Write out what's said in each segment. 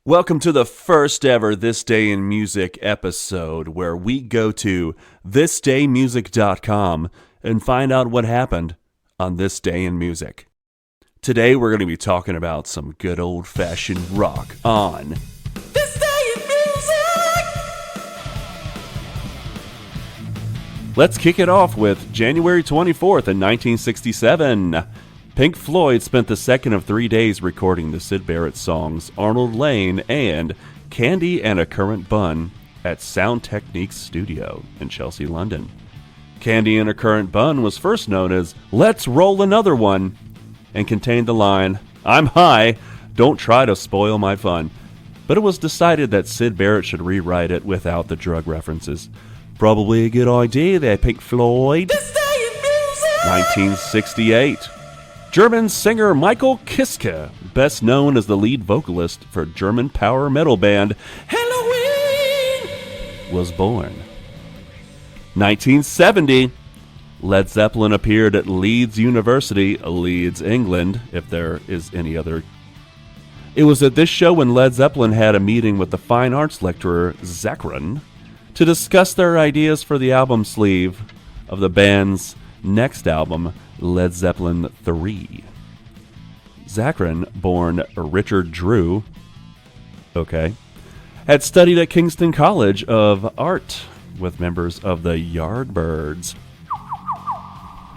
Welcome to the first ever This Day in Music episode where we go to thisdaymusic.com and find out what happened on this day in music. Today we're going to be talking about some good old-fashioned rock on This Day in Music! Let's kick it off with January 24th in 1967. Pink Floyd spent the second of 3 days recording the Syd Barrett songs Arnold Layne and Candy and a Currant Bun at Sound Techniques Studio in Chelsea, London. Candy and a Currant Bun was first known as Let's Roll Another One and contained the line, I'm high, don't try to spoil my fun. But it was decided that Syd Barrett should rewrite it without the drug references. Probably a good idea there, Pink Floyd. This Day in Music! 1968. German singer Michael Kiske, best known as the lead vocalist for German power metal band Helloween, was born. 1970, Led Zeppelin appeared at Leeds University, Leeds, England, if there is any other. It was at this show when Led Zeppelin had a meeting with the fine arts lecturer Zachron to discuss their ideas for the album sleeve of the band's next album, Led Zeppelin III. Zachron, born Richard Drew, had studied at Kingston College of Art with members of the Yardbirds.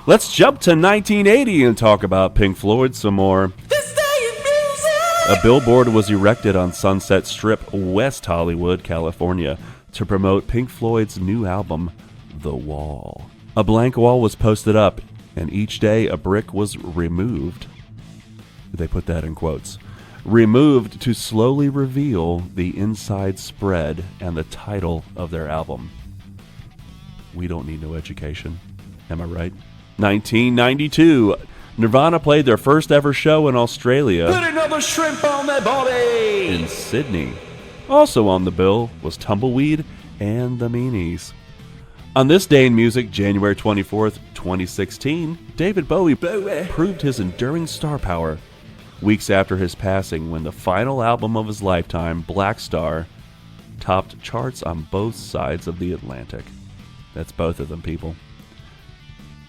Let's jump to 1980 and talk about Pink Floyd some more. This Day in Music! A billboard was erected on Sunset Strip, West Hollywood, California, to promote Pink Floyd's new album, The Wall. A blank wall was posted up, and each day a brick was removed. They put that in quotes. Removed to slowly reveal the inside spread and the title of their album. We don't need no education. Am I right? 1992. Nirvana played their first ever show in Australia. Put another shrimp on that body! In Sydney. Also on the bill was Tumbleweed and the Meanies. On this day in music, January 24th, 2016, David Bowie proved his enduring star power weeks after his passing when the final album of his lifetime, Black Star, topped charts on both sides of the Atlantic. That's both of them, people.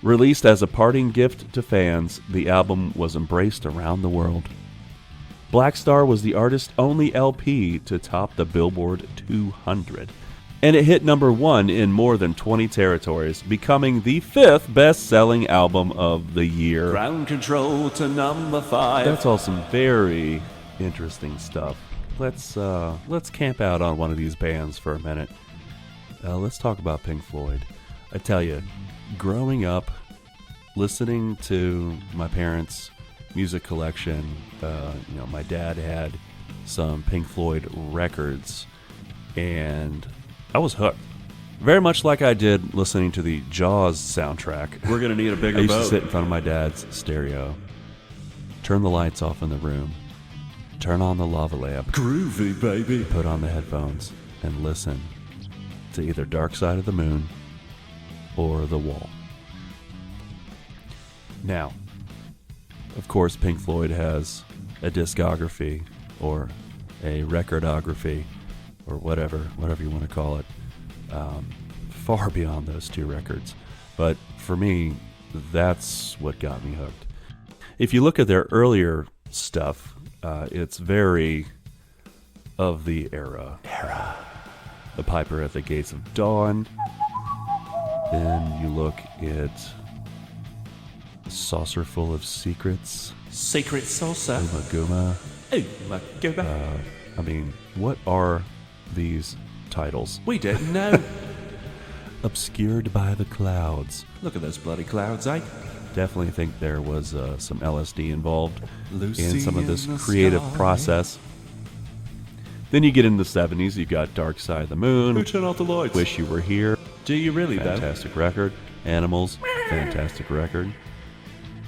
Released as a parting gift to fans, the album was embraced around the world. Black Star was the artist's only LP to top the Billboard 200. And it hit number 1 in more than 20 territories, becoming the 5th best-selling album of the year. Ground control to number 5. That's all some very interesting stuff. Let's camp out on one of these bands for a minute. Let's talk about Pink Floyd. I tell you, growing up, listening to my parents' music collection, my dad had some Pink Floyd records, and I was hooked. Very much like I did listening to the Jaws soundtrack. We're going to need a bigger boat. I used to sit in front of my dad's stereo, turn the lights off in the room, turn on the lava lamp. Groovy, baby. Put on the headphones and listen to either Dark Side of the Moon or The Wall. Now, of course, Pink Floyd has a discography or a recordography, or whatever you want to call it, far beyond those two records. But for me, that's what got me hooked. If you look at their earlier stuff, it's very of the era. The Piper at the Gates of Dawn. Then you look at Saucer Full of Secrets. Secret Saucer. Uma Guma. What are these titles? We don't know. Obscured by the Clouds. Look at those bloody clouds, eh? Definitely think there was some LSD involved Lucy in some of this in the creative sky. process. Then you get into the 70s, you've got Dark Side of the Moon. Who turned off the lights? Wish You Were Here. Do you really, though? Fantastic record. Animals. Fantastic record.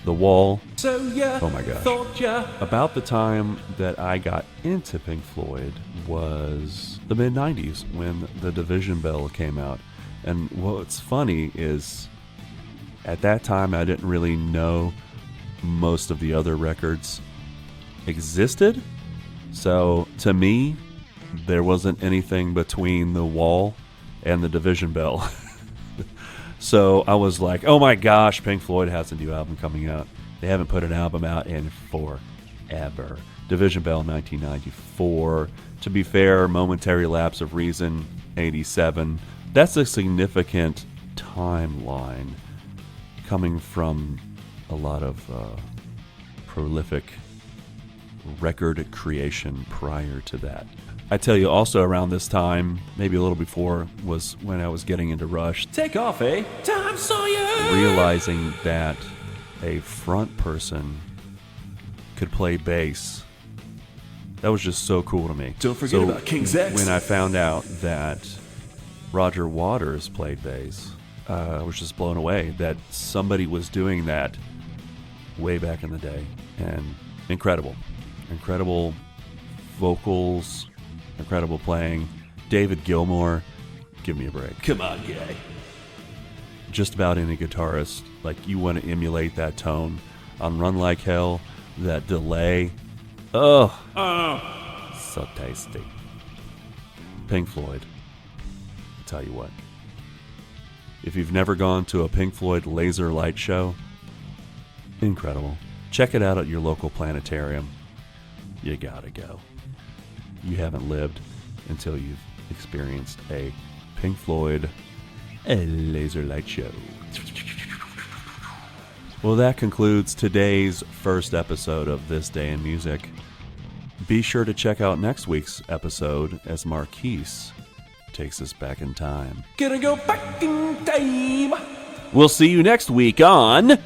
The Wall. So yeah. Oh my gosh. Thought ya. About the time that I got into Pink Floyd was the mid-90s when The Division Bell came out. And what's funny is at that time I didn't really know most of the other records existed. So to me, there wasn't anything between the wall and the division bell. So I was like, oh my gosh, Pink Floyd has a new album coming out. They haven't put an album out in forever. Division Bell 1994. To be fair, Momentary Lapse of Reason 87. That's a significant timeline coming from a lot of prolific record creation prior to that. I tell you, also around this time, maybe a little before, was when I was getting into Rush. Take off, eh? Tom Sawyer! Realizing that a front person could play bass. That was just so cool to me. Don't forget about King's X. When I found out that Roger Waters played bass, I was just blown away that somebody was doing that way back in the day. And incredible. Incredible vocals, incredible playing. David Gilmour, give me a break. Come on, guy. Just about any guitarist, like, you want to emulate that tone. On Run Like Hell, that delay. Oh, so tasty. Pink Floyd. I'll tell you what. If you've never gone to a Pink Floyd laser light show, incredible. Check it out at your local planetarium. You gotta go. You haven't lived until you've experienced a Pink Floyd laser light show. Well, that concludes today's first episode of This Day in Music. Be sure to check out next week's episode as Marquise takes us back in time. Gonna go back in time. We'll see you next week on